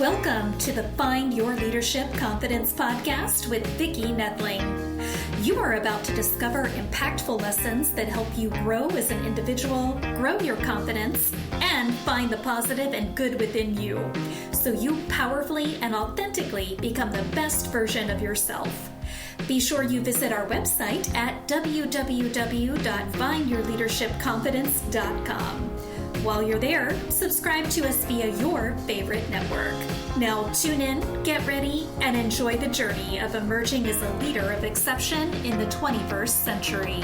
Welcome to the Find Your Leadership Confidence podcast with Vicki Noethling. You are about to discover impactful lessons that help you grow as an individual, grow your confidence, and find the positive and good within you, so you powerfully and authentically become the best version of yourself. Be sure you visit our website at www.findyourleadershipconfidence.com. While you're there, subscribe to us via your favorite network. Now tune in, get ready, and enjoy the journey of emerging as a leader of exception in the 21st century.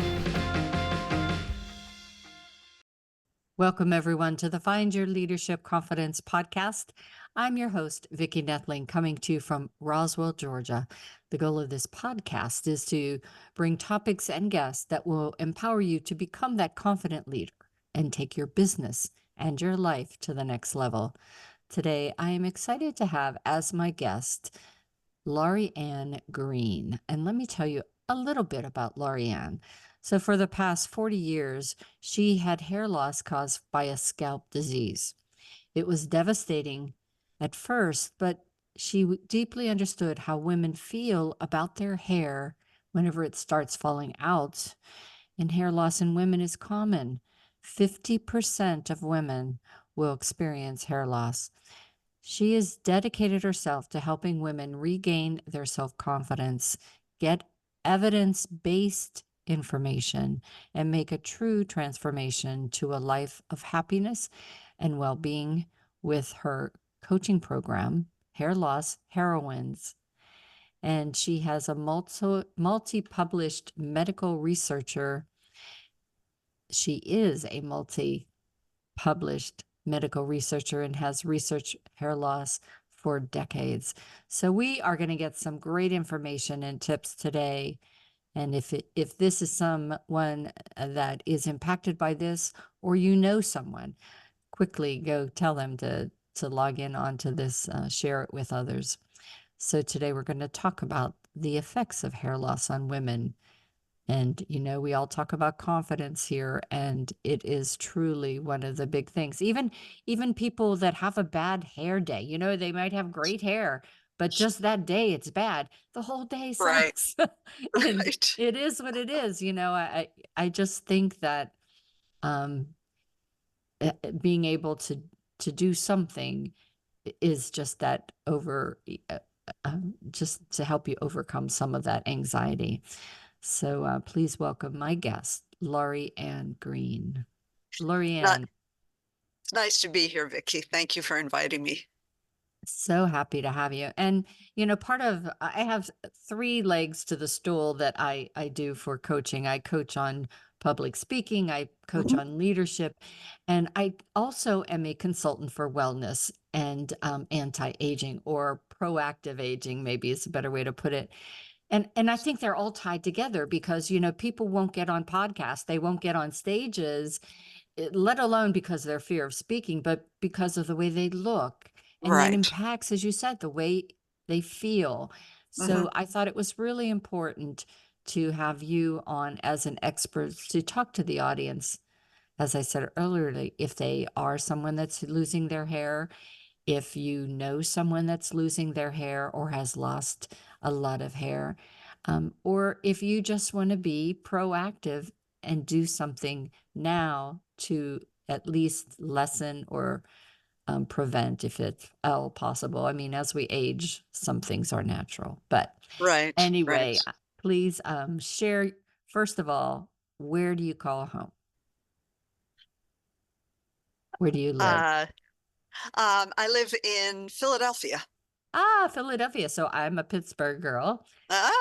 Welcome, everyone, to the Find Your Leadership Confidence podcast. I'm your host, Vicki Noethling, coming to you from Roswell, Georgia. The goal of this podcast is to bring topics and guests that will empower you to become that confident leader and take your business and your life to the next level. Today, I am excited to have as my guest, Lauriann Greene. And let me tell you a little bit about Lauriann. So for the past 40 years, she had hair loss caused by a scalp disease. It was devastating at first, but she deeply understood how women feel about their hair whenever it starts falling out. And hair loss in women is common. 50% of women will experience hair loss. She has dedicated herself to helping women regain their self-confidence, get evidence-based information, and make a true transformation to a life of happiness and well-being with her coaching program, Loss Heroines. And she has a multi-published medical researcher. She is a multi-published medical researcher and has researched hair loss for decades. So we are going to get some great information and tips today. And if this is someone that is impacted by this, or you know someone, quickly go tell them to log in onto this, share it with others. So today we're going to talk about the effects of hair loss on women. And, you know, we all talk about confidence here, and it is truly one of the big things. Even people that have a bad hair day, you know, they might have great hair, but just that day it's bad. The whole day sucks. Right. And Right. it is what it is. You know, I just think that being able to do something is just that just to help you overcome some of that anxiety. So please welcome my guest, Lauriann Greene. Lauriann. It's nice to be here, Vicki. Thank you for inviting me. So happy to have you. And, you know, I have three legs to the stool that I do for coaching. I coach on public speaking, I coach on leadership, and I also am a consultant for wellness and anti-aging, or proactive aging, maybe is a better way to put it. And I think they're all tied together because, you know, people won't get on podcasts, they won't get on stages, let alone because of their fear of speaking, but because of the way they look. And that Right. impacts, as you said, the way they feel. So I thought it was really important to have you on as an expert to talk to the audience. As I said earlier, if they are someone that's losing their hair, if you know someone that's losing their hair or has lost a lot of hair, or if you just want to be proactive and do something now to at least lessen or prevent, if it's all possible. I mean, as we age, some things are natural. But Right. anyway, please share, first of all, where do you call home? Where do you live? I live in Philadelphia. Philadelphia. So I'm a Pittsburgh girl.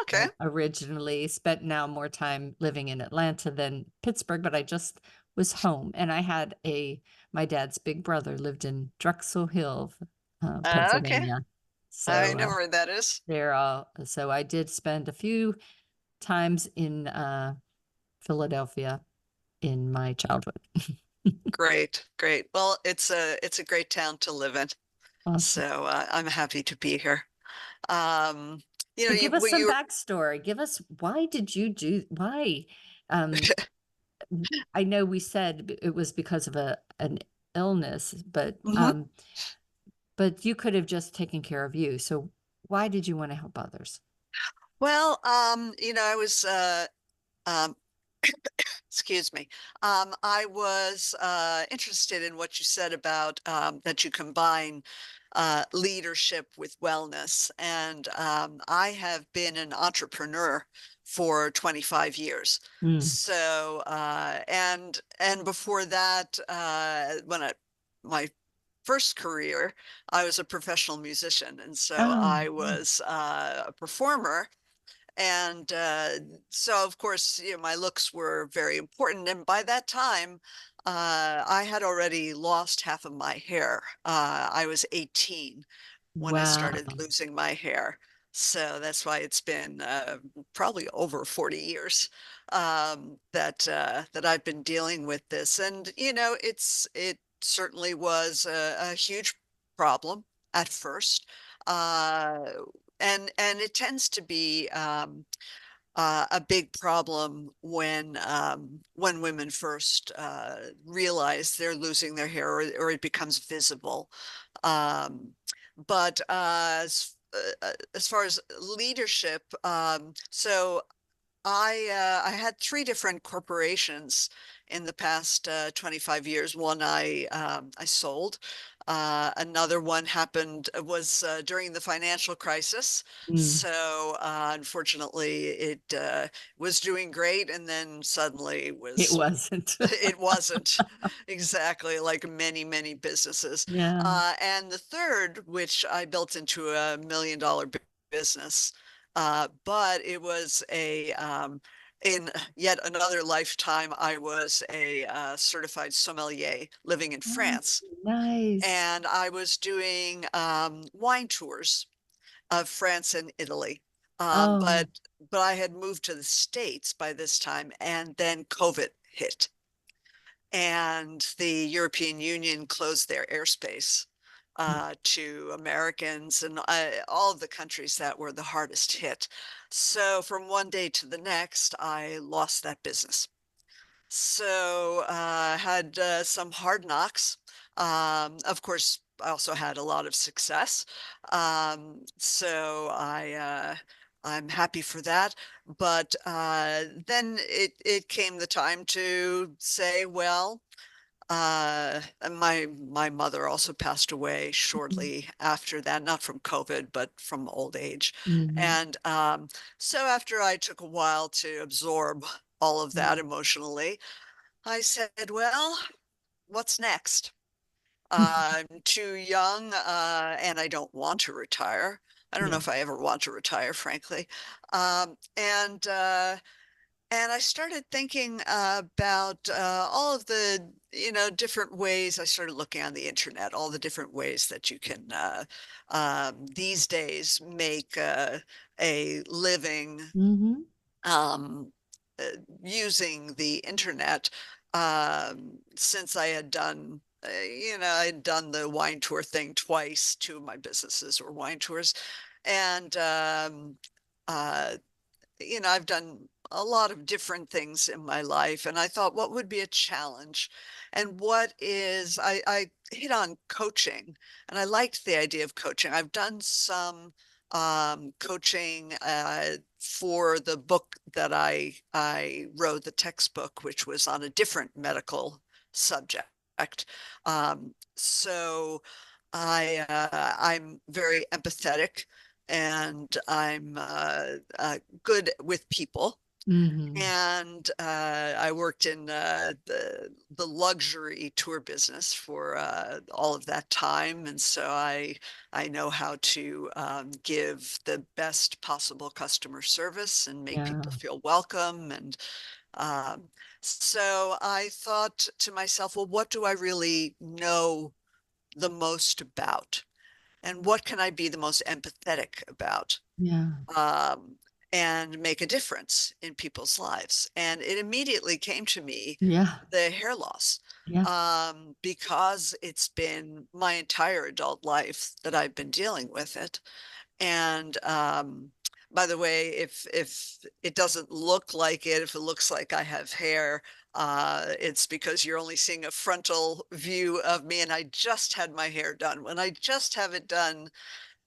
Okay. Originally spent now more time living in Atlanta than Pittsburgh, but I just was home. And I had my dad's big brother lived in Drexel Hill, Okay. Pennsylvania. I So know where that is. so I did spend a few times in Philadelphia in my childhood. Great. Great. Well, it's a great town to live in. Awesome. So I'm happy to be here. You know, So give us some backstory. Give us, why did you why? I know we said it was because of an illness, but but you could have just taken care of you. So why did you want to help others? Well, I was um excuse me. I was interested in what you said about that you combine leadership with wellness. And I have been an entrepreneur for 25 years. Mm. So, and before that, my first career, I was a professional musician. And so Oh, I was a performer, and so, of course, my looks were very important. And by that time, I had already lost half of my hair. I was 18 when I started wow. losing my hair. So that's why it's been probably over 40 years that I've been dealing with this. And, it certainly was a huge problem at first. Uh, and it tends to be a big problem when women first realize they're losing their hair, or it becomes visible. Um, but as far as leadership, so I had three different corporations in the past 25 years. One I sold. Another one happened was during the financial crisis. Mm. So unfortunately, it was doing great, and then suddenly It was wasn't. it wasn't exactly, like many businesses. Yeah. And the third, which I built into $1 million business, but it was in yet another lifetime, I was a certified sommelier living in Oh, France. nice. And I was doing wine tours of France and Italy. Um, Oh. but but I had moved to the States by this time, and then COVID hit, and the European Union closed their airspace to Americans and all of the countries that were the hardest hit. So from one day to the next, I lost that business. So had some hard knocks. Of course, I also had a lot of success. So I'm happy for that. But then it came the time to say, well, and my mother also passed away shortly after that, not from COVID, but from old age. Mhm. And so after I took a while to absorb all of that Mm. emotionally, I said, well, what's next? I'm too young, and I don't want to retire. I don't know Yeah. if I ever want to retire, frankly. Um, and uh, and I started thinking about all of the, different ways. I started looking on the internet, all the different ways that you can these days make a living Mhm. um, uh, using the internet. Since I had done, I had done the wine tour thing twice. Two of my businesses were wine tours, and uh, I've done a lot of different things in my life, and I thought, what would be a challenge? And I hit on coaching, and I liked the idea of coaching. I've done some coaching for the book that I wrote, the textbook, which was on a different medical subject. So I'm very empathetic, and I'm good with people. Mhm. And I worked in the luxury tour business for all of that time, and so I know how to give the best possible customer service and make people Yeah. feel welcome. And um, so I thought to myself, well, what do I really know the most about, and what can I be the most empathetic about? Yeah. um, and make a difference in people's lives. And it immediately came to me, Yeah. the hair loss, Yeah. because it's been my entire adult life that I've been dealing with it. And by the way, if it doesn't look like it, if it looks like I have hair, It's because you're only seeing a frontal view of me, and I just had my hair done. When I just have it done,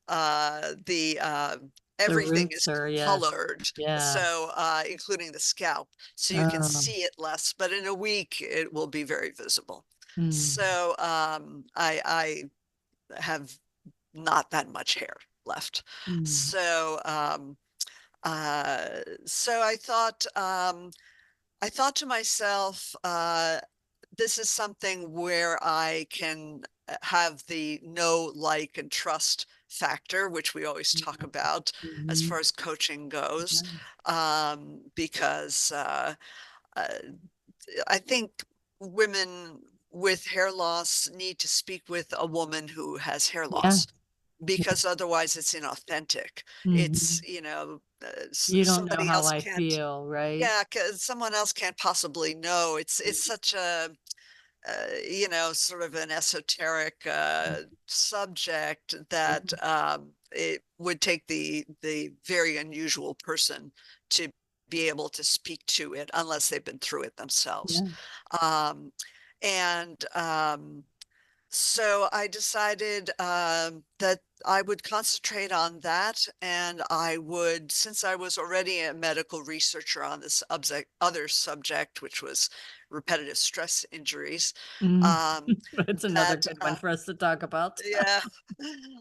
the The everything roots is are, yeah. colored, Yeah. so including the scalp, so you can Oh. see it less, but in a week it will be very visible. Mm. So I have not that much hair left. Mm. So so I thought to myself, this is something where I can have the know, like, and trust factor, which we always talk about as Mhm. far as coaching goes, Yeah. because uh, I think women with hair loss need to speak with a woman who has hair Yeah. loss because otherwise it's inauthentic. It's, Mhm. You don't know somebody how else I can't, feel, right? yeah, because someone else can't possibly know. It's such a sort of an esoteric subject that it would take the very unusual person to be able to speak to it unless they've been through it themselves. Yeah. Um, and So I decided that I would concentrate on that, and I would, since I was already a medical researcher on this other subject, which was repetitive stress injuries, Mm. um, That's another that good one for us to talk about. yeah,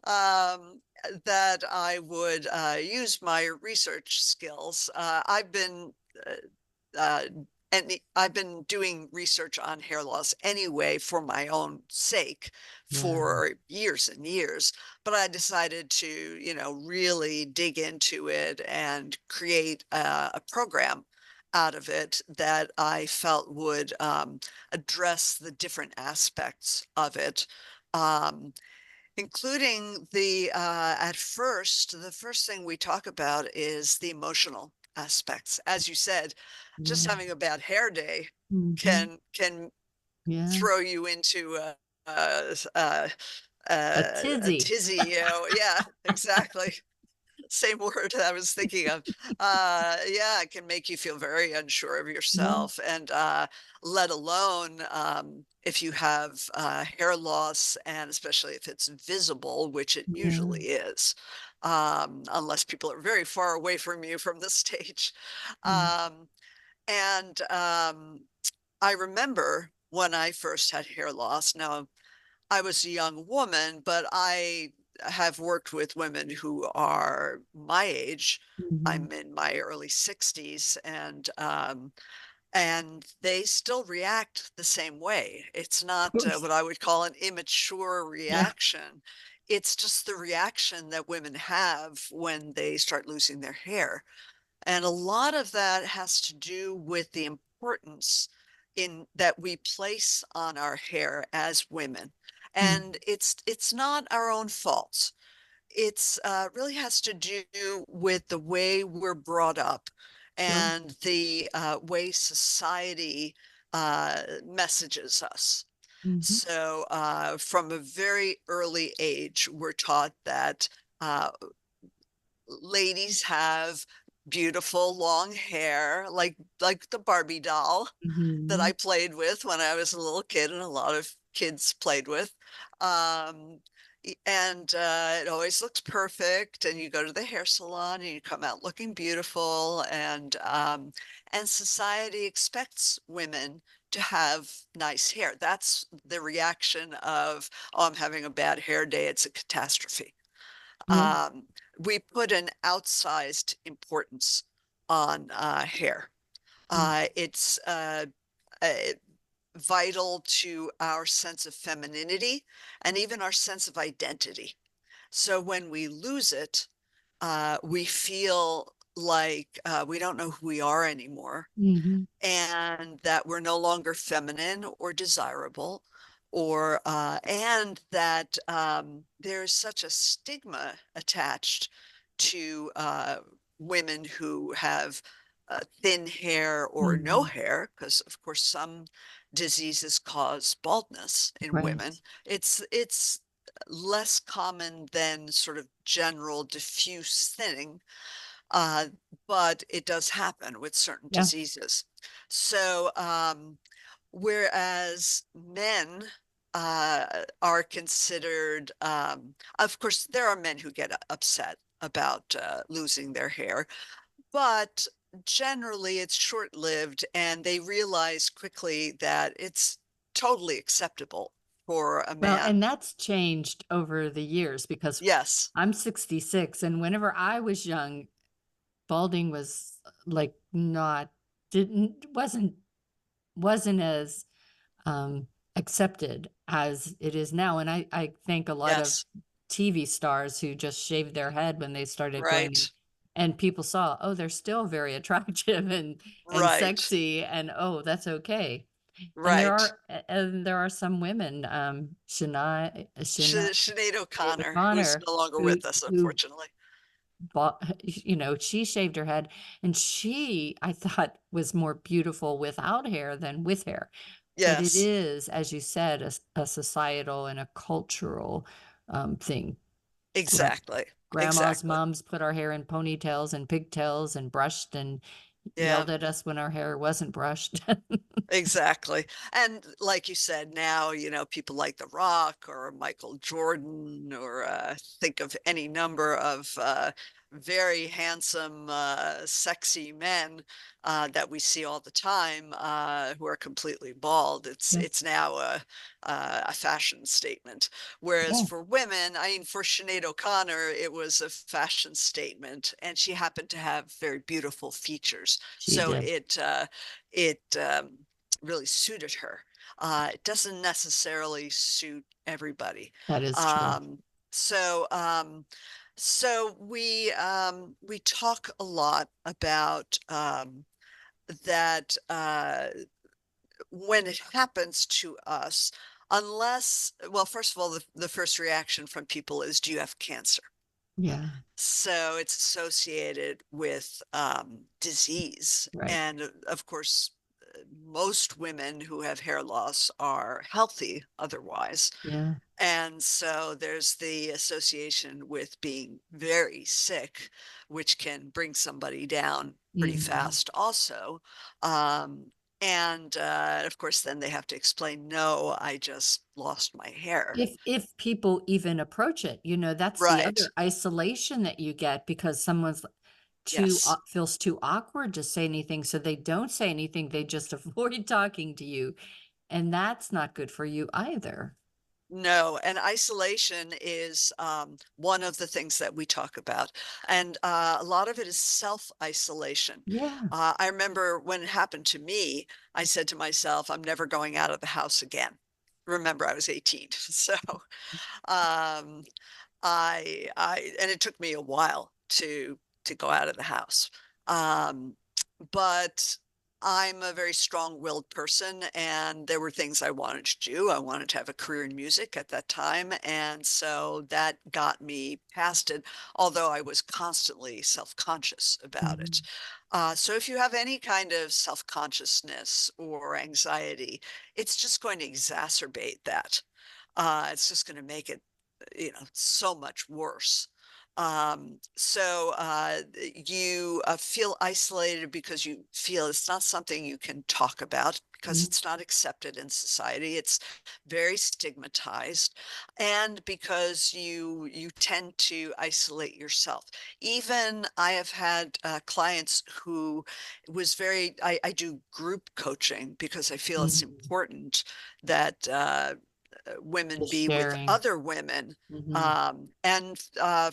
um, that I would use my research skills. I've been uh, uh, I've been doing research on hair loss anyway for my own sake Yeah. for years and years, but I decided to, really dig into it and create a program out of it that I felt would address the different aspects of it. Um, Including the first thing we talk about is the emotional aspects. As you said, just Yeah. having a bad hair day Mhm. can Yeah. throw you into a, A a tizzy. tizzy, yeah, exactly. Same word I was thinking of. Yeah, it can make you feel very unsure of Yeah. yourself, and let alone if you have hair loss, and especially if it's visible, which it Yeah. usually is, unless people are very far away from you from the stage. Mm. Um, and I remember when I first had hair loss. Now, I was a young woman, but I have worked with women who are my age. Mhm. I'm in my early 60s, and they still react the same way. It's Of not course. what I would call an immature Yeah. reaction. It's just the reaction that women have when they start losing their hair. And a lot of that has to do with the importance in that we place on our hair as women. Mm. And it's not our own fault. It's really has to do with the way we're brought up Sure. and the way society messages us. Mhm. So from a very early age, we're taught that uh, ladies have beautiful long hair, like the Barbie doll that I Mhm. played with when I was a little kid, and a lot of kids played with. Um, and it always looks perfect. And you go to the hair salon and you come out looking beautiful. And society expects women to have nice hair. That's the reaction of, oh, I'm having a bad hair day. It's a catastrophe. Yeah. um, we put an outsized importance on hair. Mm. It's uh, vital to our sense of femininity and even our sense of identity. So when we lose it, we feel like we don't know who we are anymore, Mhm. and that we're no longer feminine or desirable, or and that there's such a stigma attached to women who have thin hair or no Mhm. hair, because of course some diseases cause baldness in women. Right. It's less common than sort of general diffuse thinning, But it does happen with certain Yeah. diseases. So, whereas men are considered, of course, there are men who get upset about losing their hair, but generally it's short-lived and they realize quickly that it's totally acceptable for a Well, man. and that's changed over the years because Yes, I'm 66, and whenever I was young, balding was like not didn't wasn't as accepted as it is now. And I think a lot of yes, TV stars who just shaved their head when they started going right, and people saw, oh, they're still very attractive and right, sexy, and oh, that's okay. right. And there are some women, Sinead Sinead O'Connor, who's O'Connor, no longer who with us, who unfortunately. bought, she shaved her head, and she, I thought, was more beautiful without hair than with hair. But it Yes, is, as you said, a societal and a cultural thing. Gra- exactly, Grandma's exactly. moms put our hair in ponytails and pigtails and brushed and Yeah. yelled at us when our hair wasn't brushed. Exactly. And like you said, now, people like The Rock or Michael Jordan, or think of any number of very handsome, sexy men that we see all the time who are completely bald. It's Yeah. it's now a fashion statement. Whereas Yeah, for women, I mean, for Sinead O'Connor, it was a fashion statement, and she happened to have very beautiful features. she So did. it really suited her. It doesn't necessarily suit everybody. That is true. Um, so we talk a lot about that when it happens to us, unless, well, first of all, the first reaction from people is, do you have cancer? Yeah, So it's associated with disease. right. And of course, most women who have hair loss are healthy otherwise. Yeah. And so there's the association with being very sick, which can bring somebody down pretty Mhm. fast also. Um, and of course, then they have to explain, no, I just lost my hair. If people even approach it, that's the Right. other isolation that you get because someone's too Yes. feels too awkward to say anything, so they don't say anything, they just avoid talking to you, and that's not good for you either. No, and isolation is one of the things that we talk about. And a lot of it is self-isolation. Yeah. I remember when it happened to me, I said to myself, I'm never going out of the house again. Remember, I was 18. So um, and it took me a while to go out of the house. Um, but I'm a very strong-willed person, and there were things I wanted to do. I wanted to have a career in music at that time, and so that got me past it, although I was constantly self-conscious about it. Mhm. So if you have any kind of self-consciousness or anxiety, it's just going to exacerbate that. It's just going to make it, so much worse. You feel isolated because you feel it's not something you can talk about because Mm, it's not accepted in society. It's very stigmatized, and because you tend to isolate yourself. Even I have had clients who was very, I do group coaching because I feel it's mhm. important that women The be with sharing. other women. Mhm. And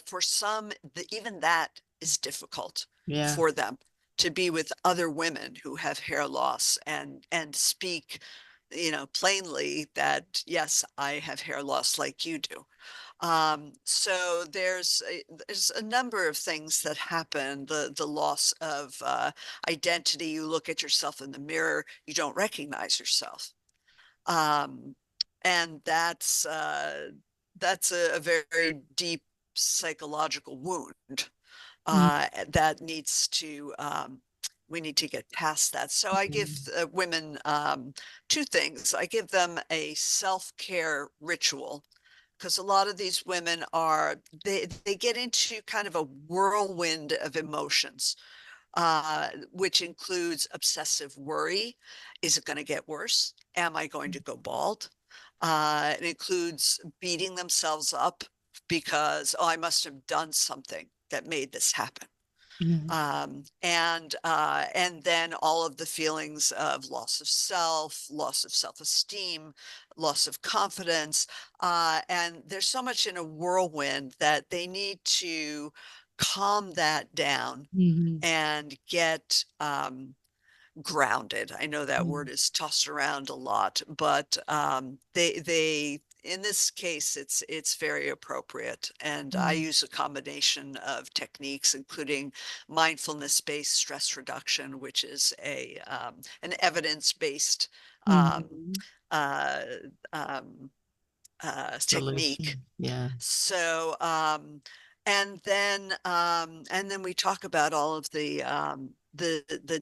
for some, even that is difficult Yeah. for them, to be with other women who have hair loss and speak, plainly that, yes, I have hair loss like you do. So there's a number of things that happen. The loss of identity. You look at yourself in the mirror, you don't recognize yourself. Um, and that's a very deep psychological wound Mm, that needs to we need to get past that. So I give mhm. women two things. I give them a self-care ritual because a lot of these women they get into kind of a whirlwind of emotions, which includes obsessive worry. Is it going to get worse? Am I going to go bald? It includes beating themselves up because, oh, I must have done something that made this happen. Yeah. And then all of the feelings of loss of self-esteem, loss of confidence, and there's so much in a whirlwind that they need to calm that down Mhm. and get grounded. I know that word Mm. is tossed around a lot, but they in this case it's very appropriate. And I Mm. use a combination of techniques, including mindfulness-based stress reduction, which is an evidence-based um, Mhm. uh, um, technique. Solution. Yeah. So, and then we talk about all of the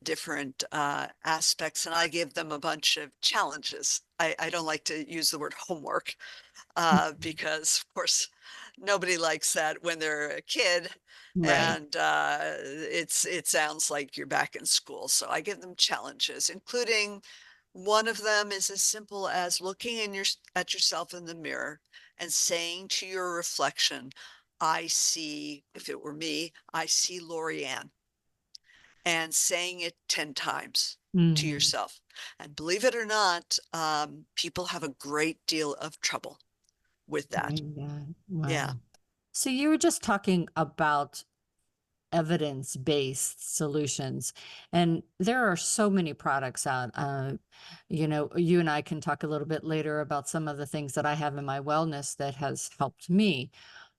different aspects, and I give them a bunch of challenges. I don't like to use the word homework, Mhm. because of course nobody likes that when they're a kid, Right. and it sounds like you're back in school. So I give them challenges, including one of them is as simple as looking at yourself in the mirror and saying to your reflection, I see, if it were me, I see Lauriann, and saying it 10 times to Mhm. yourself. And believe it or not, people have a great deal of trouble with that. Doing that. Yeah. Wow. So you were just talking about evidence-based solutions, and there are so many products out. You and I can talk a little bit later about some of the things that I have in my wellness that has helped me.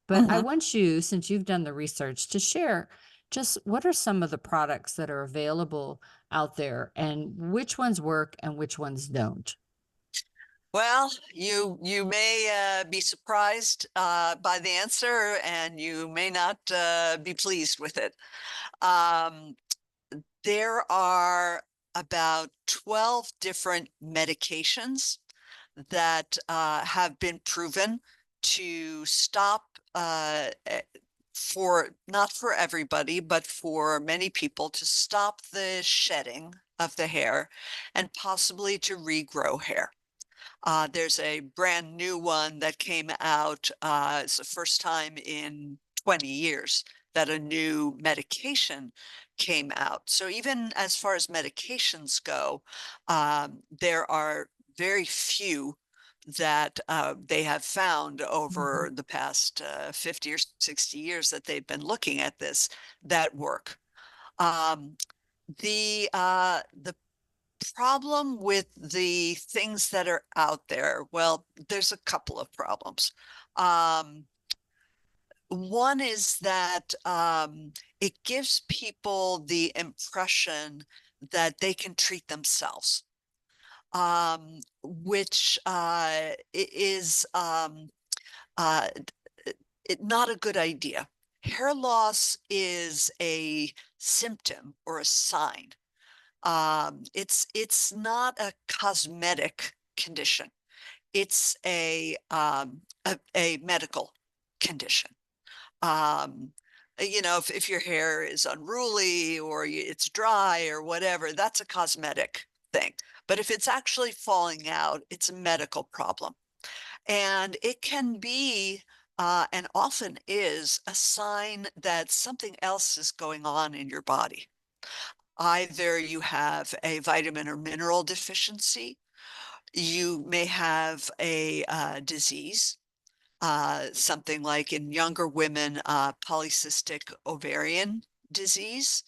But I Mhm. want you, since you've done the research, to share just what are some of the products that are available out there and which ones work and which ones don't. Well, you may be surprised by the answer, and you may not be pleased with it. Um, there are about 12 different medications that have been proven to stop, for not for everybody, but for many people, to stop the shedding of the hair and possibly to regrow hair. There's a brand new one that came out. It's the first time in 20 years that a new medication came out. So even as far as medications go, there are very few that they have found over Mhm. the past 50 or 60 years that they've been looking at this that work. Um, the problem with the things that are out there, well, there's a couple of problems. Um, One is that it gives people the impression that they can treat themselves, which is uh, not a good idea. Hair loss is a symptom or a sign. It's not a cosmetic condition. It's a medical condition. Um, if your hair is unruly or it's dry or whatever, that's a cosmetic thing. But if it's actually falling out, it's a medical problem. And it can be, and often is, a sign that something else is going on in your body. Either you have a vitamin or mineral deficiency, you may have a disease, something like in younger women, polycystic ovarian disease.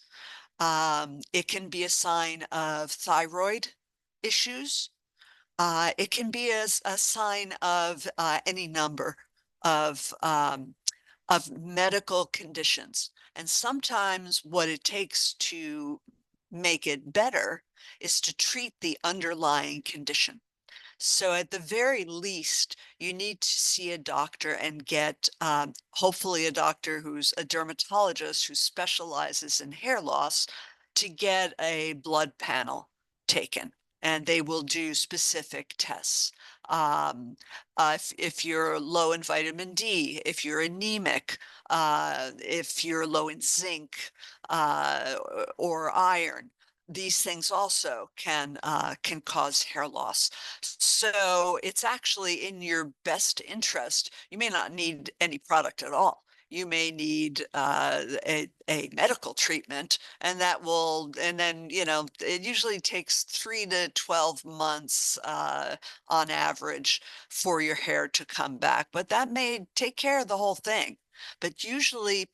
It can be a sign of thyroid issues. It can be a sign of any number of medical conditions. And sometimes what it takes to make it better is to treat the underlying condition. So at the very least, you need to see a doctor and get, hopefully a doctor who's a dermatologist who specializes in hair loss, to get a blood panel taken, and they will do specific tests. If you're low in vitamin D, if you're anemic, if you're low in zinc, or iron, these things also can cause hair loss. So it's actually in your best interest. You may not need any product at all. You may need a medical treatment, and then, it usually takes 3 to 12 months on average for your hair to come back. But that may take care of the whole thing. But usually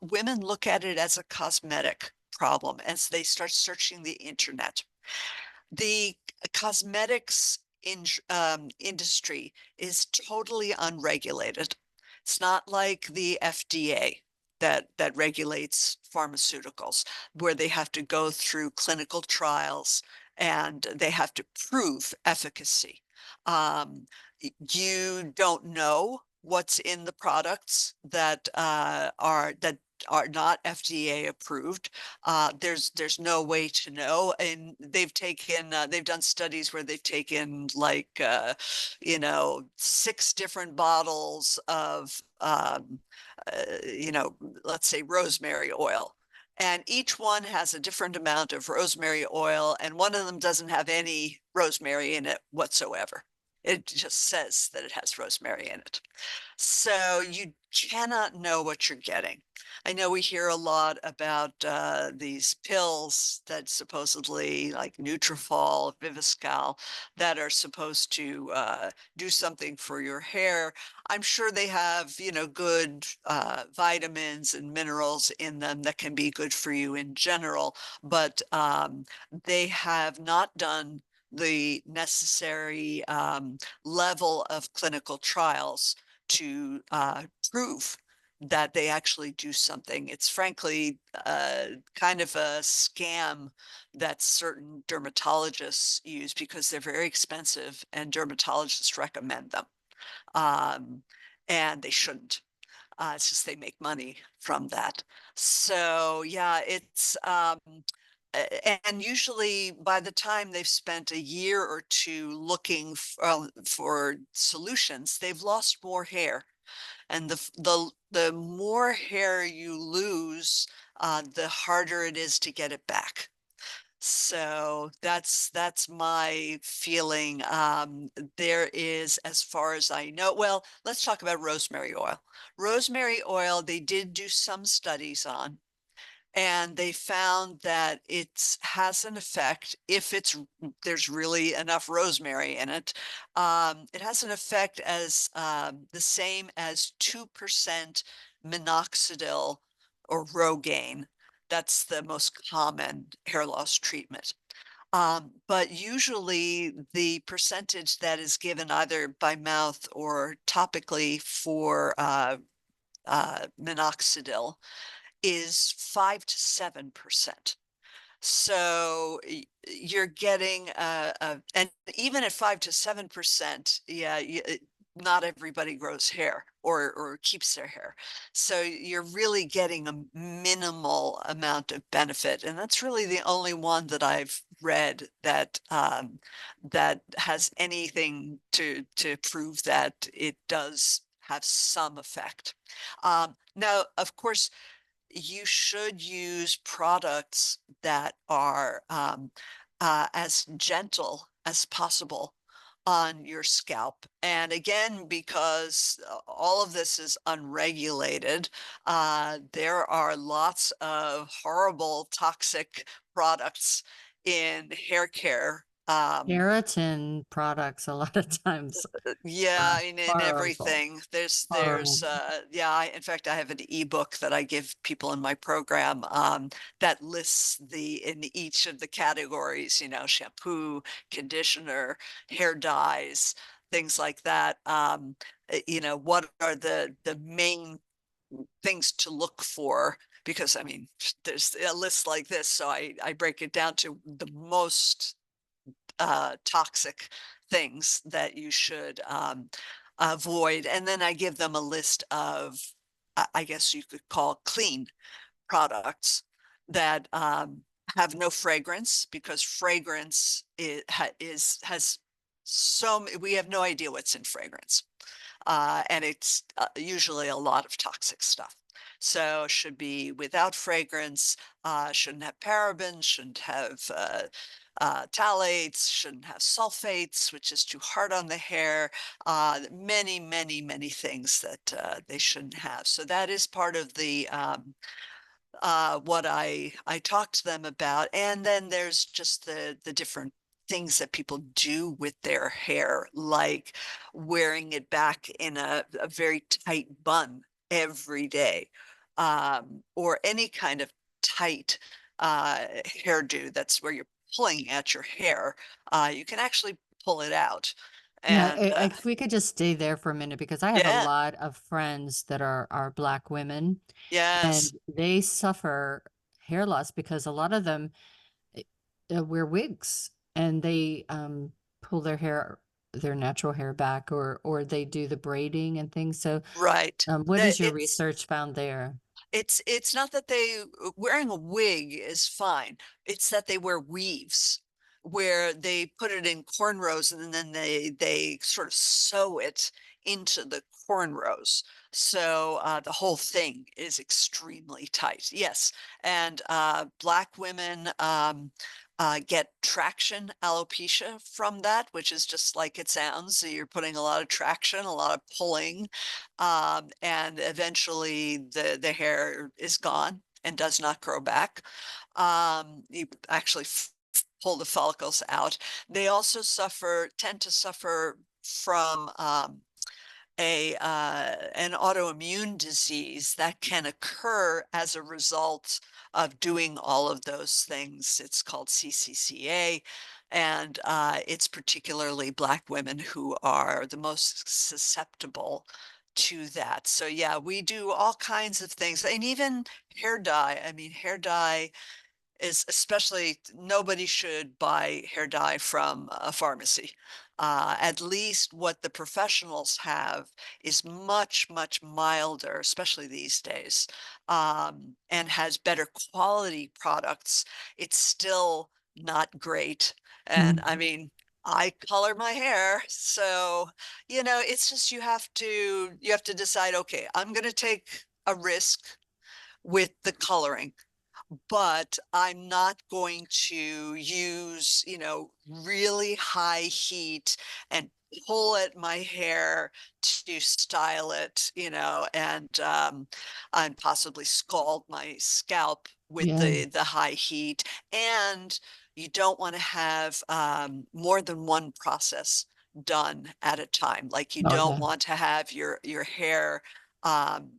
women look at it as a cosmetic problem as they start searching the internet. The cosmetics industry is totally unregulated. It's not like the FDA that regulates pharmaceuticals, where they have to go through clinical trials and they have to prove efficacy. You don't know what's in the products that are not FDA approved. There's no way to know, and they've done studies where they've taken like 6 different bottles of let's say rosemary oil. And each one has a different amount of rosemary oil, and one of them doesn't have any rosemary in it whatsoever. It just says that it has rosemary in it. So you cannot know what you're getting. I know we hear a lot about these pills that supposedly, like Nutrafol, Viviscal, that are supposed to do something for your hair. I'm sure they have, good vitamins and minerals in them that can be good for you in general, but they have not done the necessary level of clinical trials to prove that they actually do something. It's frankly kind of a scam that certain dermatologists use because they're very expensive and dermatologists recommend them. And they shouldn't. It's just they make money from that. So yeah, and usually by the time they've spent a year or two looking for solutions, they've lost more hair. And the more hair you lose, the harder it is to get it back. So that's my feeling. There is, as far as I know, well, let's talk about rosemary oil. Rosemary oil, they did do some studies on, and they found that it has an effect if there's really enough rosemary in it. It has an effect as the same as 2% minoxidil or Rogaine. That's the most common hair loss treatment. But usually the percentage that is given either by mouth or topically for minoxidil is 5 to 7%. So you're getting and even at 5 to 7%, yeah, not everybody grows hair or keeps their hair. So you're really getting a minimal amount of benefit. And that's really the only one that I've read that that has anything to prove that it does have some effect. Now, of course, you should use products that are as gentle as possible on your scalp. And again, because all of this is unregulated, there are lots of horrible toxic products in hair care. Keratin products a lot of times Yeah, are in horrible, everything. There's horrible. yeah, in fact I have an ebook that I give people in my program that lists in each of the categories, shampoo, conditioner, hair dyes, things like that. What are the main things to look for? Because I mean, there's a list like this, so I break it down to the most toxic things that you should avoid. And then I give them a list of, I guess you could call clean products that have no fragrance, because fragrance has we have no idea what's in fragrance. And it's usually a lot of toxic stuff. So should be without fragrance, shouldn't have parabens, shouldn't have phthalates, shouldn't have sulfates, which is too hard on the hair. Many, many, many things that they shouldn't have. So that is part of the what I talk to them about. And then there's just the different things that people do with their hair, like wearing it back in a very tight bun every day, or any kind of tight hairdo that's where you're pulling at your hair. You can actually pull it out. Yeah, And if we could just stay there for a minute, because I have a yeah, lot of friends that are Black women, and yes, they suffer hair loss because a lot of them eh, wear wigs, and they pull their natural hair back, or they do the braiding and things. So, right. what That has your research found there? it's not that they wearing a wig is fine. It's that they wear weaves where they put it in cornrows and then they sort of sew it into the cornrows. So the whole thing is extremely tight. Yes, and Black women get traction alopecia from that, which is just like it sounds. So you're putting a lot of traction, a lot of pulling, and eventually the hair is gone and does not grow back. You actually pull the follicles out. They also tend to suffer from an autoimmune disease that can occur as a result of doing all of those things. It's called CCCA, and it's particularly Black women who are the most susceptible to that. So yeah, we do all kinds of things, and even hair dye. I mean, hair dye is especially nobody should buy hair dye from a pharmacy. At least what the professionals have is much, much milder, especially these days, and has better quality products. It's still not great. And I Mm, mean, I color my hair, so it's just you have to decide, okay, I'm going to take a risk with the coloring, but I'm not going to use, really high heat and pull at my hair to style it, and possibly scald my scalp with yeah. the high heat. And you don't want to have more than one process done at a time. Like you Oh, don't yeah. want to have your hair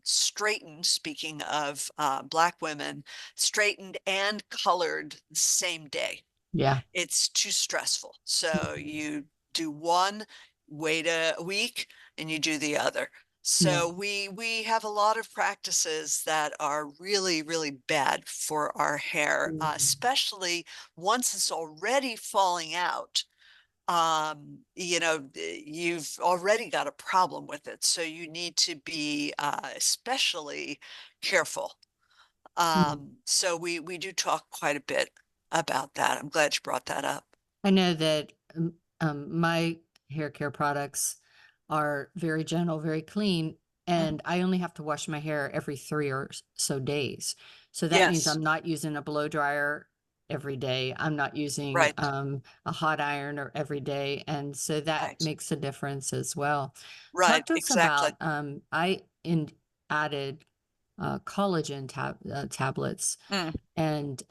straightened, speaking of Black women, straightened and colored the same day. Yeah. It's too stressful. So you do one, wait a week, and you do the other. Yeah. So we have a lot of practices that are really, really bad for our hair, Mm. especially once it's already falling out. You've already got a problem with it, so you need to be especially careful. Mm. So we do talk quite a bit about that. I'm glad you brought that up. I know that my hair care products are very gentle, very clean, Mhm. and I only have to wash my hair every 3 or so days. So that means Yes, I'm not using a blow dryer every day. I'm not using right, a hot iron or every day, and so that right, makes a difference as well. Talk right, to us exactly. about I added collagen tablets Mm. and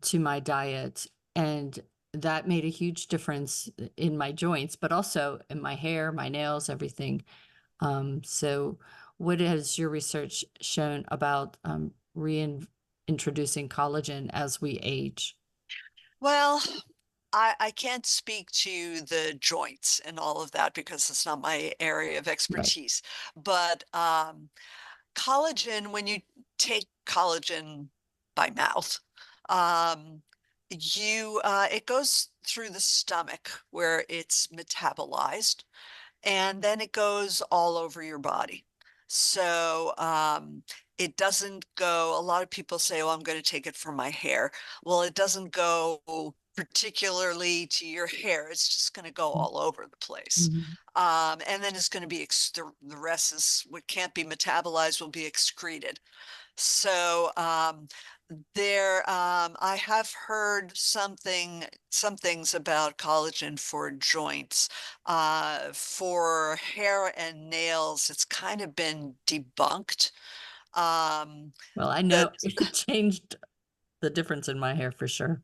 to my diet, and that made a huge difference in my joints, but also in my hair, my nails, everything. So what has your research shown about reintroducing collagen as we age? Well, I can't speak to the joints and all of that because it's not my area of Right. expertise. But collagen, when you take collagen by mouth, um, it goes through the stomach where it's metabolized, and then it goes all over your body. So it doesn't go, a lot of people say, oh, I'm going to take it for my hair. Well, it doesn't go particularly to your hair. It's just going to go all over the place. Mhm. And then it's going to be, the rest is what can't be metabolized will be excreted. So I have heard some things about collagen for joints. For hair and nails, it's kind of been debunked. Well, I That know it changed the difference in my hair for sure.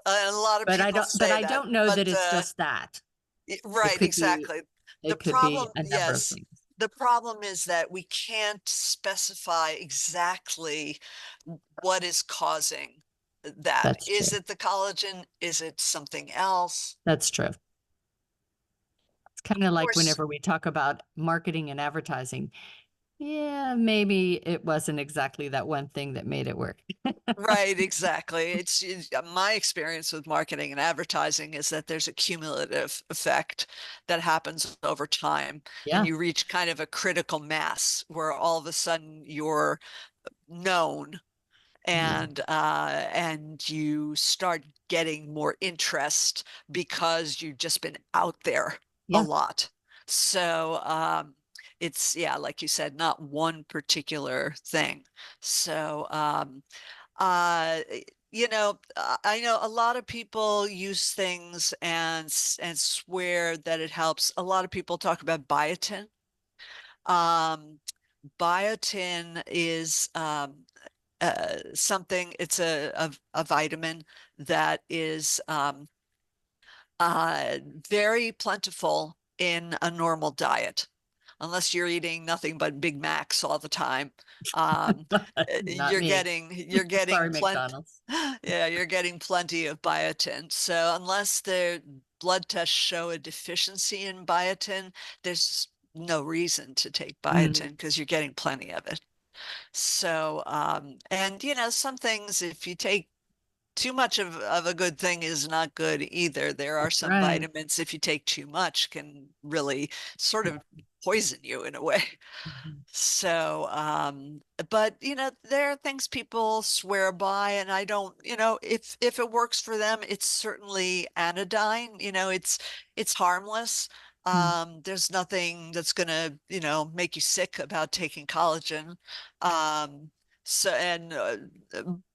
a lot of But people say I that, don't know but that it's just that. It right, could be exactly. The it could be problem, a number of yes, things. the problem is that we can't specify exactly what is causing that. That's Is true. it the collagen? Is it something else? That's true. It's kind of Of like course, whenever we talk about marketing and advertising. Yeah, maybe it wasn't exactly that one thing that made it work. right, exactly. My experience with marketing and advertising is that there's a cumulative effect that happens over time, and Yeah. you reach kind of a critical mass where all of a sudden you're known, Yeah. and you start getting more interest because you've just been out there a Yeah. lot. So it's, yeah, like you said, not one particular thing. So uh, I know a lot of people use things and swear that it helps. A lot of people talk about biotin. Um, Biotin is something, it's a vitamin that is very plentiful in a normal diet, unless you're eating nothing but Big Macs all the time. Um, Not me. you're getting Sorry, plenty, McDonald's. yeah, you're getting plenty of biotin. So unless the blood tests show a deficiency in biotin, there's no reason to take biotin Mm, because you're getting plenty of it. So, and some things, if you take too much of a good thing is not good either. There are some right. vitamins, if you take too much, can really sort of poison you in a way. Mhm. So, but there are things people swear by, and I don't, if it works for them, it's certainly anodyne. It's harmless. Mm, There's nothing that's gonna, make you sick about taking collagen. Um, and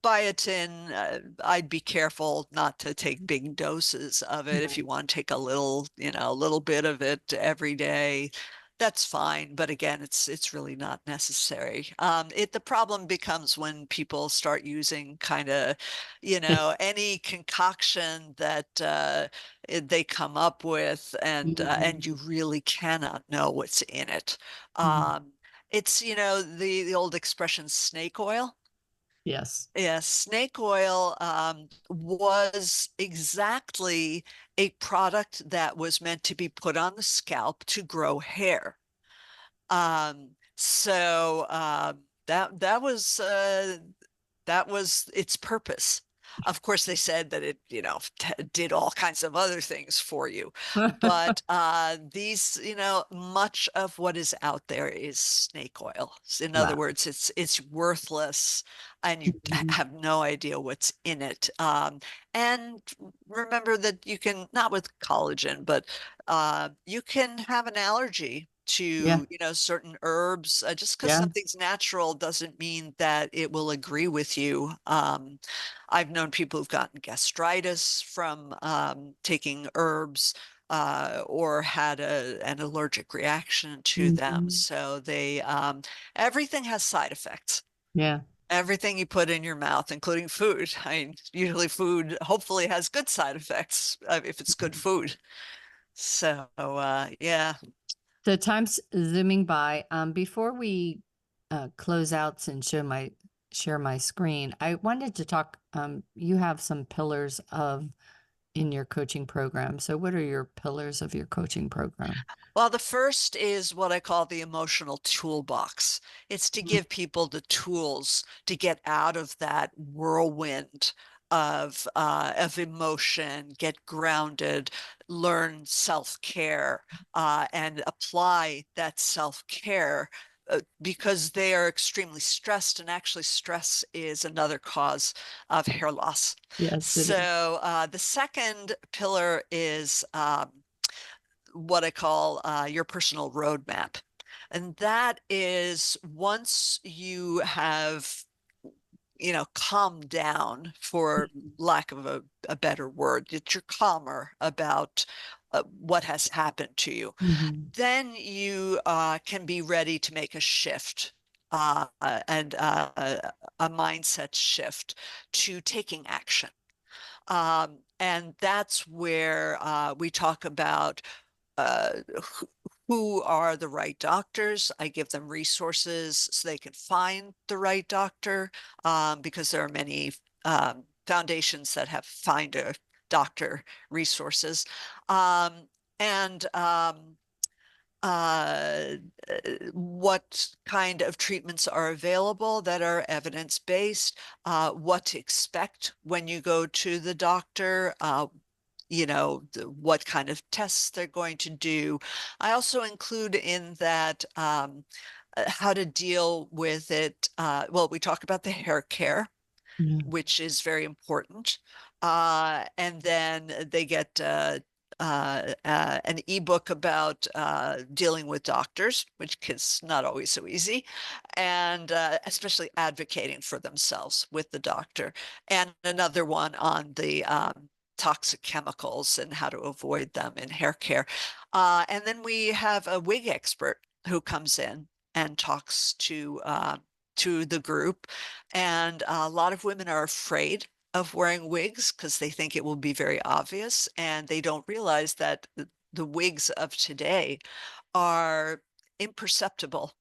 biotin, I'd be careful not to take big doses of it. If right. you want to take a little bit of it every day, that's fine, but again, it's really not necessary. The problem becomes when people start using kind of, any concoction that they come up with, and Mhm. you really cannot know what's in it. Mhm. It's the old expression snake oil. Yes. Yeah, snake oil was exactly a product that was meant to be put on the scalp to grow hair. So that was its purpose. Of course, they said that it, did all kinds of other things for you, but much of what is out there is snake oil. In other Wow. words, it's worthless, and you Mhm. have no idea what's in it. And remember that you can, not with collagen, but you can have an allergy to, Yeah. certain herbs. Just because Yeah. something's natural doesn't mean that it will agree with you. I've known people who've gotten gastritis from taking herbs, or had an allergic reaction to them. Mhm. So everything has side effects. Yeah. Everything you put in your mouth, including food. I mean, usually food hopefully has good side effects, if it's good food. So, yeah. So time's zooming by. Before we close out and share my screen, I wanted to talk. You have some pillars of in your coaching program. So what are your pillars of your coaching program? Well, the first is what I call the emotional toolbox. It's to Mm, give people the tools to get out of that whirlwind of emotion, get grounded, learn self-care, and apply that self-care because they are extremely stressed, and actually stress is another cause of hair loss. Yes, it is. So the second pillar is what I call your personal roadmap. And that is once you have, calmed down, for lack of a better word, that you're calmer about what has happened to you, then you can be ready to make a shift and a mindset shift to taking action. And that's where we talk about who are the right doctors. I give them resources so they can find the right doctor, because there are many foundations that have find a doctor resources. And what kind of treatments are available that are evidence-based, what to expect when you go to the doctor, what kind of tests they're going to do. I also include in that how to deal with it. Well, we talk about the hair care, which is very important. And then they get an ebook about dealing with doctors, which is not always so easy, and especially advocating for themselves with the doctor, and another one on the toxic chemicals and how to avoid them in hair care. And then we have a wig expert who comes in and talks to the group. And a lot of women are afraid of wearing wigs because they think it will be very obvious, and they don't realize that the wigs of today are imperceptible.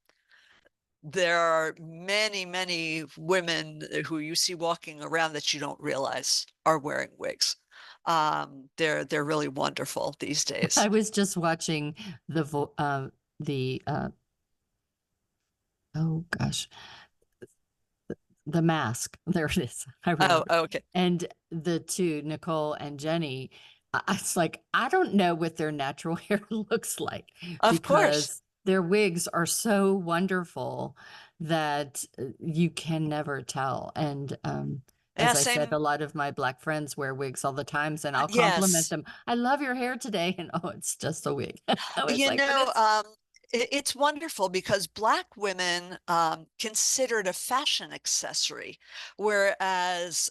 There are many, many women who you see walking around that you don't realize are wearing wigs. They're really wonderful these days. I was just watching the oh gosh, The Mask. There it is. I Oh, remember. okay. And the two, Nicole and Jenny, it's like, I don't know what their natural hair looks like Of course. because their wigs are so wonderful that you can never tell. And Yeah, as I said, same. a lot of my Black friends wear wigs all the times, and I'll compliment Yes. them. I love your hair today. And oh, it's just a wig. It's You like, but know, it's it's wonderful because Black women consider it a fashion accessory, whereas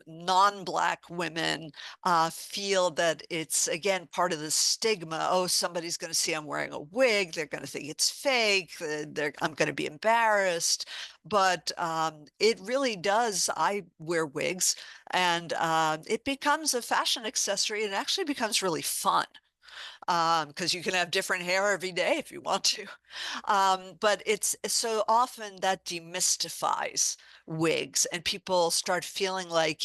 non-Black women feel that it's, again, part of the stigma. Oh, somebody's going to see I'm wearing a wig. They're going to think it's fake. I'm going to be embarrassed. But it really does. I wear wigs, and it becomes a fashion accessory, and it actually becomes really fun, because you can have different hair every day if you want to. But it's so often that demystifies wigs, and people start feeling like,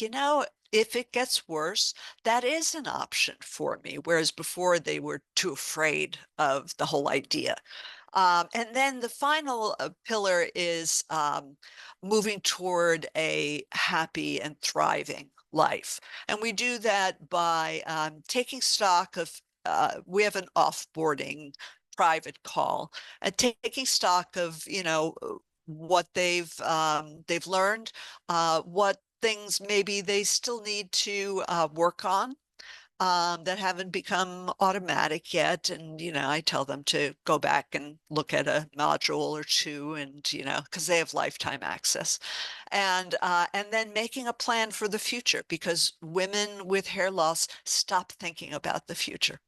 if it gets worse, that is an option for me. Whereas before they were too afraid of the whole idea. And then the final pillar is moving toward a happy and thriving life. And we do that by taking stock of, we have an offboarding private call, and taking stock of, what they've learned, what things maybe they still need to work on, that haven't become automatic yet. And, I tell them to go back and look at a module or two, and, because they have lifetime access. And then making a plan for the future, because women with hair loss stop thinking about the future.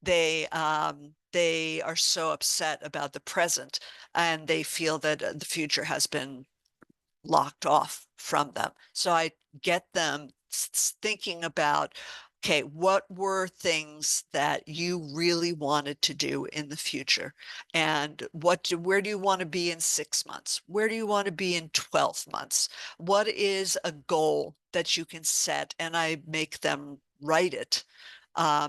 They are so upset about the present, and they feel that the future has been locked off from them. So I get them thinking about, okay, what were things that you really wanted to do in the future? And where do you want to be in 6 months? Where do you want to be in 12 months? What is a goal that you can set? And I make them write it.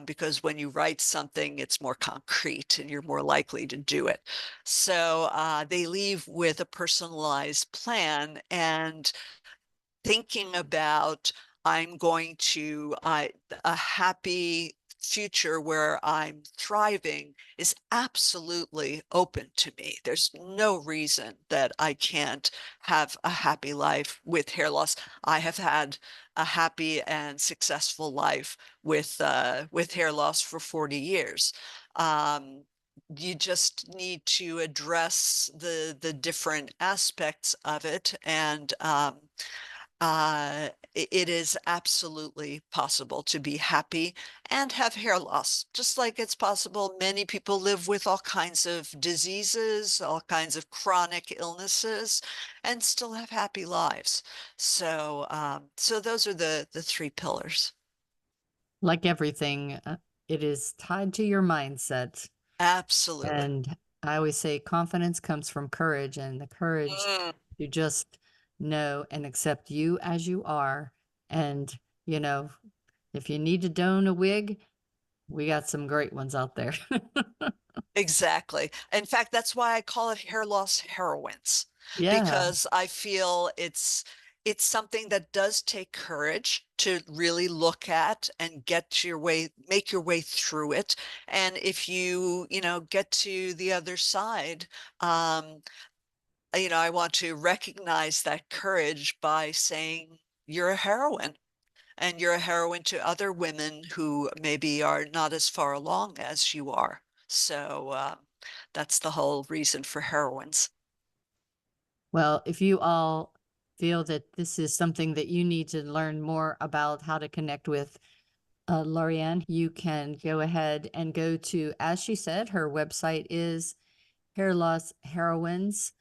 Because when you write something, it's more concrete and you're more likely to do it. So they leave with a personalized plan and thinking about, I'm going to a happy, future where I'm thriving is absolutely open to me. There's no reason that I can't have a happy life with hair loss. I have had a happy and successful life with hair loss for 40 years. You just need to address the different aspects of it, and it is absolutely possible to be happy and have hair loss, just like it's possible many people live with all kinds of diseases, all kinds of chronic illnesses, and still have happy lives. So, so those are the three pillars. Like everything, it is tied to your mindset. Absolutely. And I always say confidence comes from courage, and the courage Mm, to just know and accept you as you are. And, you know, if you need to don a wig, we got some great ones out there. exactly. In fact, that's why I call it hair loss heroines, Yeah. because I feel it's something that does take courage to really look at and make your way through it. And if you know, get to the other side, um, I want to recognize that courage by saying you're a heroine, and you're a heroine to other women who maybe are not as far along as you are. So that's the whole reason for heroines. Well, if you all feel that this is something that you need to learn more about how to connect with Lauriann, you can go ahead and go to, as she said, her website is Hair Loss Heroines.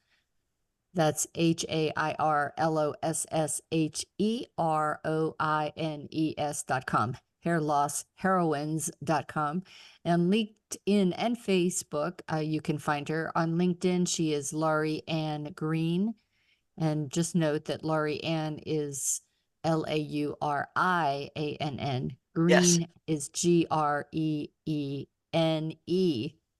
That's HAIRLOSSHEROINES.com, hairlossheroines.com. And LinkedIn and Facebook, you can find her. On LinkedIn, she is Lauriann Greene. And just note that Lauriann is Lauriann. Yes. Green is Greene.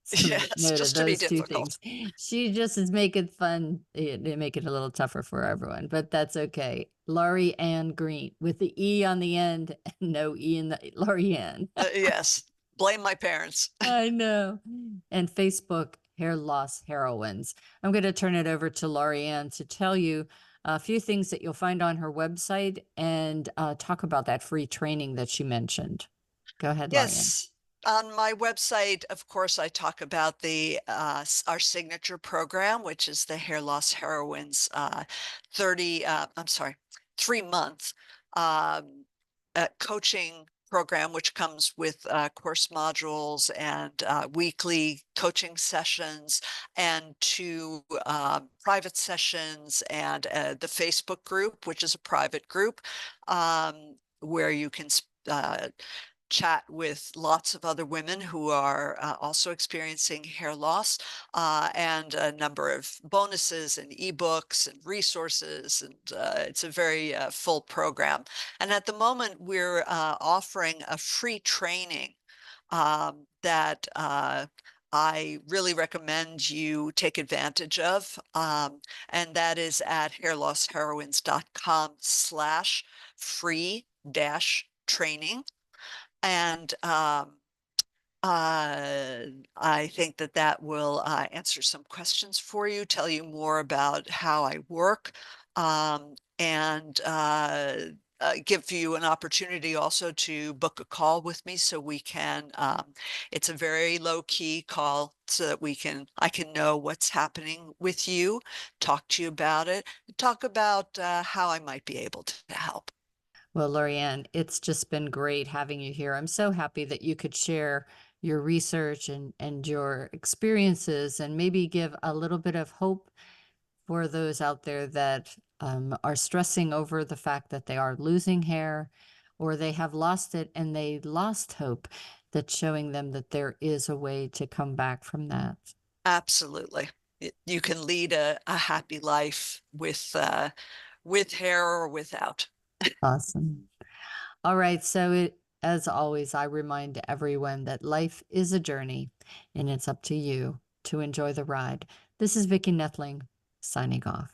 So make Yes, note of just to be those two difficult. things. She just is making fun. They make it a little tougher for everyone, but that's okay. Lauriann Greene with the E on the end, no E in the Lauriann. Yes. Blame my parents. I know. And Facebook, Hair Loss Heroines. I'm going to turn it over to Lauriann to tell you a few things that you'll find on her website and talk about that free training that she mentioned. Go ahead, Lauriann. Yes. On my website, of course, I talk about our signature program, which is the Hair Loss Heroines 3-month coaching program, which comes with course modules and weekly coaching sessions and 2 private sessions, and the Facebook group, which is a private group where you can chat with lots of other women who are also experiencing hair loss, and a number of bonuses and ebooks and resources. And it's a very full program. And at the moment, we're offering a free training that I really recommend you take advantage of. And that is at hairlossheroines.com/free-training. And I think that will answer some questions for you, tell you more about how I work, and give you an opportunity also to book a call with me so we can, it's a very low key call so that I can know what's happening with you, talk to you about it, talk about how I might be able to help. Well, Lauriann, it's just been great having you here. I'm so happy that you could share your research and your experiences and maybe give a little bit of hope for those out there that are stressing over the fact that they are losing hair or they have lost it and they lost hope, that's showing them that there is a way to come back from that. Absolutely. You can lead a happy life with hair or without. Awesome. All right. So as always, I remind everyone that life is a journey and it's up to you to enjoy the ride. This is Vicki Noethling signing off.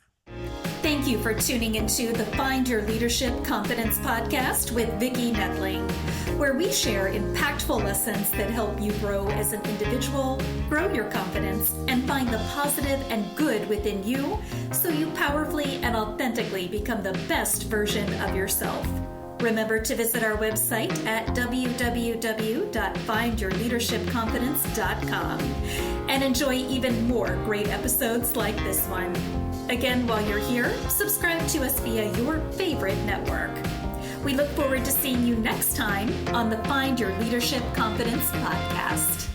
Thank Thank you for tuning into the Find Your Leadership Confidence podcast with Vicki Noethling, where we share impactful lessons that help you grow as an individual, grow your confidence, and find the positive and good within you so you powerfully and authentically become the best version of yourself. Remember to visit our website at www.findyourleadershipconfidence.com and enjoy even more great episodes like this one. Again, while you're here, subscribe to us via your favorite network. We look forward to seeing you next time on the Find Your Leadership Confidence podcast.